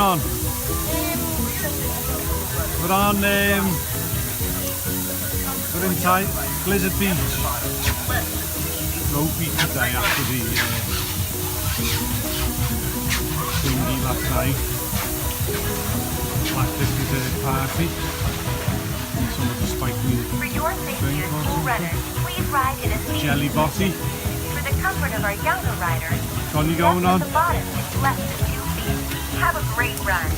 on? We're in Blizzard Beach. No beach today after the thingy last night. Like this dessert party. And some of the spiked meat. For your safety as school runners, please ride in a seat. Jelly botty. For the comfort of our younger riders, Connie going on? the bottom is less than 2 feet. Have a great run.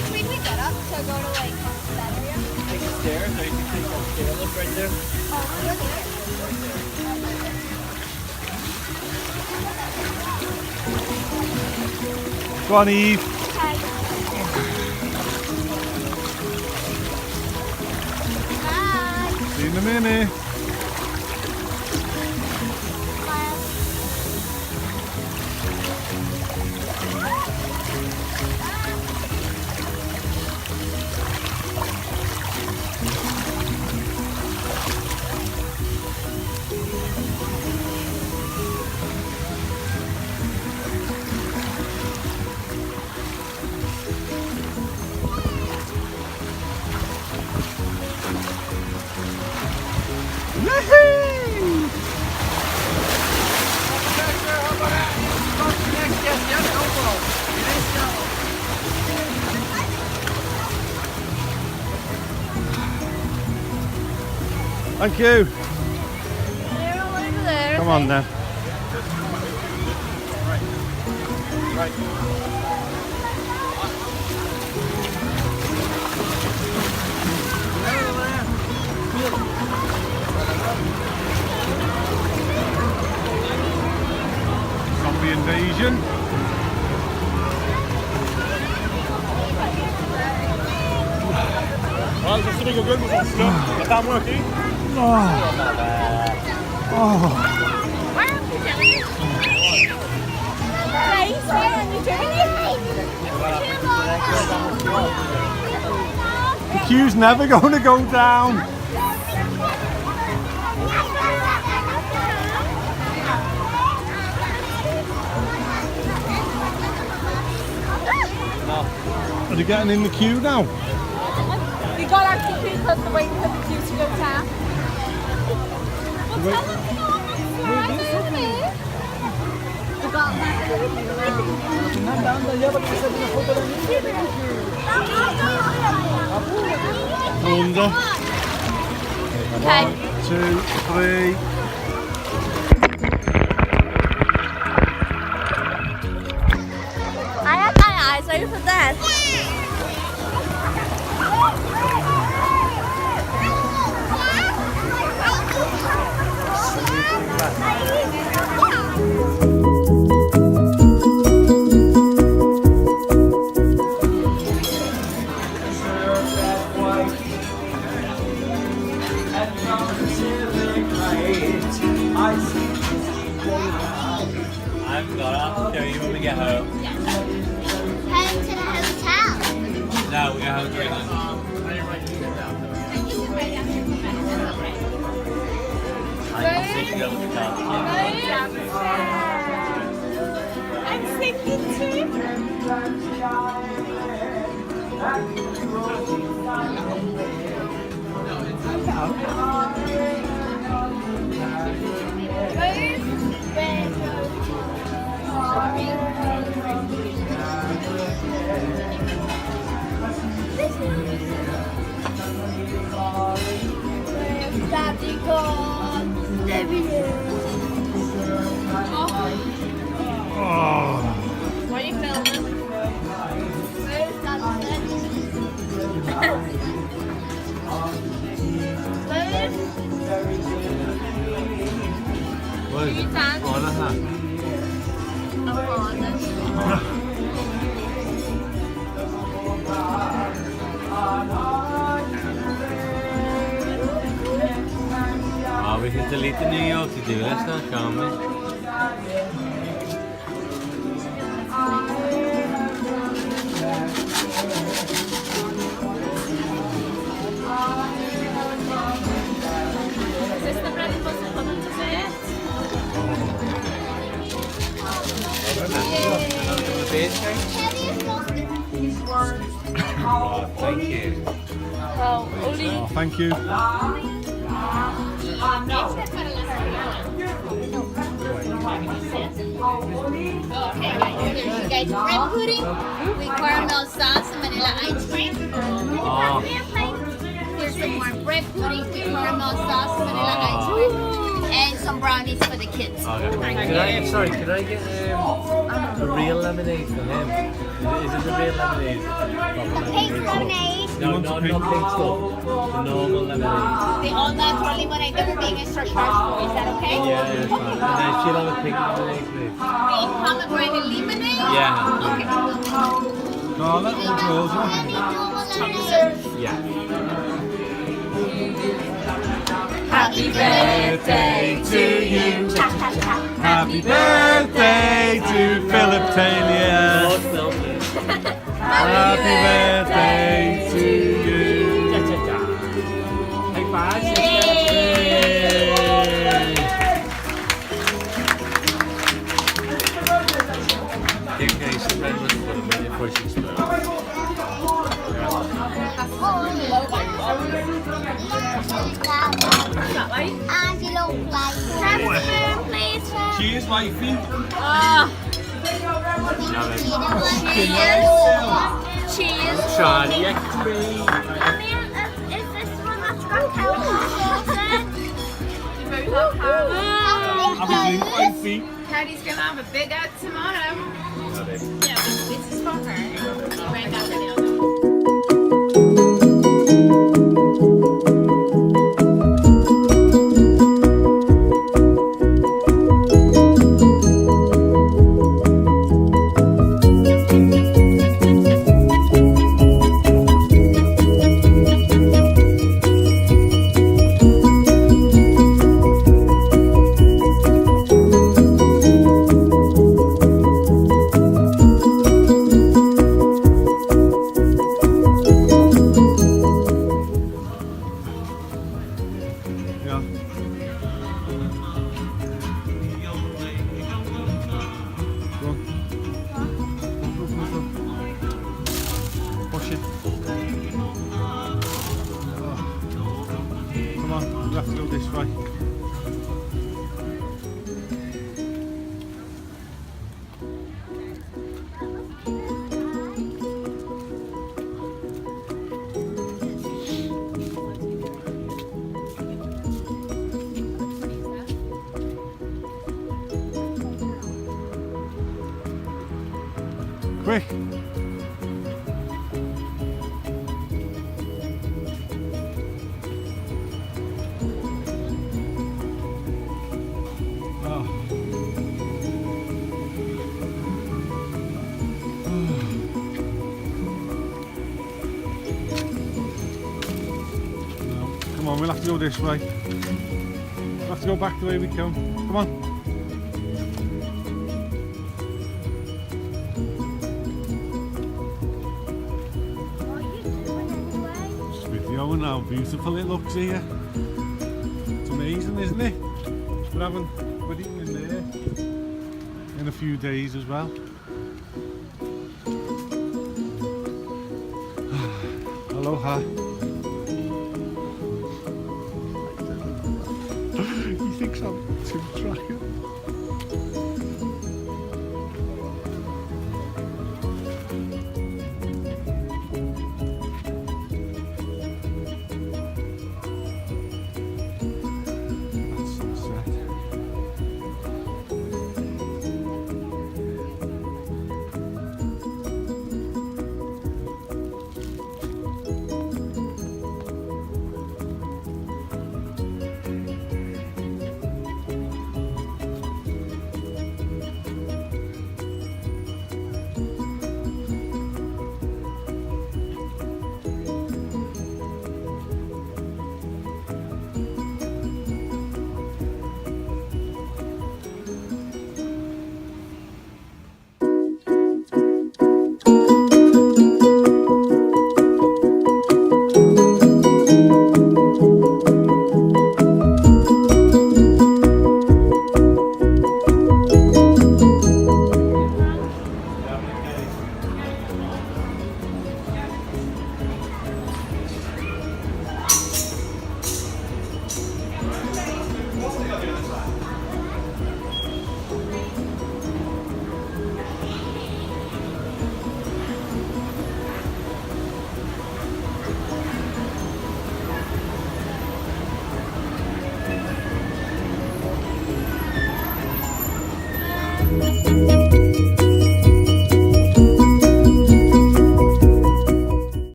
Can we get up to go to like that area? Take the stairs, or you can take that stair lift right there. Oh, look at it. Go on, Eve. Bye. See you in a minute. Thank you. They're all over there. Come on then. Zombie invasion. Well, just to make a good one, if that working. The queue's never going to go down. Are they getting in the queue now? We got our ticket because we're waiting for the queue to go down. Well, tell them to go on that side. We got Under. Okay. 1, 2, 3. I had my eyes open then. I've got I'll show you when we get home. Heading to the hotel. No, we're going to have a drink. I think you go with the car. I'm thinking too. Daddy gone. There he is. Oh. What are you filming? Where's Daddy? What is it? Oh, we can delete the New York to do this now, can't we? Is this the bread birthday? Oh, thank you. Well, only Oh, thank you. Here you guys, bread pudding with caramel sauce and vanilla ice cream. Oh, Here's some more bread pudding with caramel sauce and vanilla ice cream. And some brownies for the kids. okay. Could I get the real lemonade for him? Is it the real lemonade? The pink lemonade. No, not pink stuff. The normal lemonade. The all natural lemonade that we're being extra charged for. Is that okay? Yeah, that's fine. And then she'll have a pink lemonade, please. The pomegranate lemonade? Yeah. Okay. Carla, all yours, huh? Yeah. happy birthday to you. Happy birthday to Philip Taylor. Lord, no, please. Happy birthday to you. High five. Okay, so then we'll put a minute for six Cheers, wifey. Cheers. Charlie, cream. Have a drink, wifey. Patty's gonna have a big out tomorrow. Yeah, but this is for her. She ran down the nail. Yeah. Go on. Go. Push it. Oh. Come on, we have to go this way. Quick. Oh. No. Come on, we'll have to go this way. We'll have to go back the way we come. Come on. Video and how beautiful it looks here. It's amazing, isn't it? We're eating in there in a few days as well. Aloha.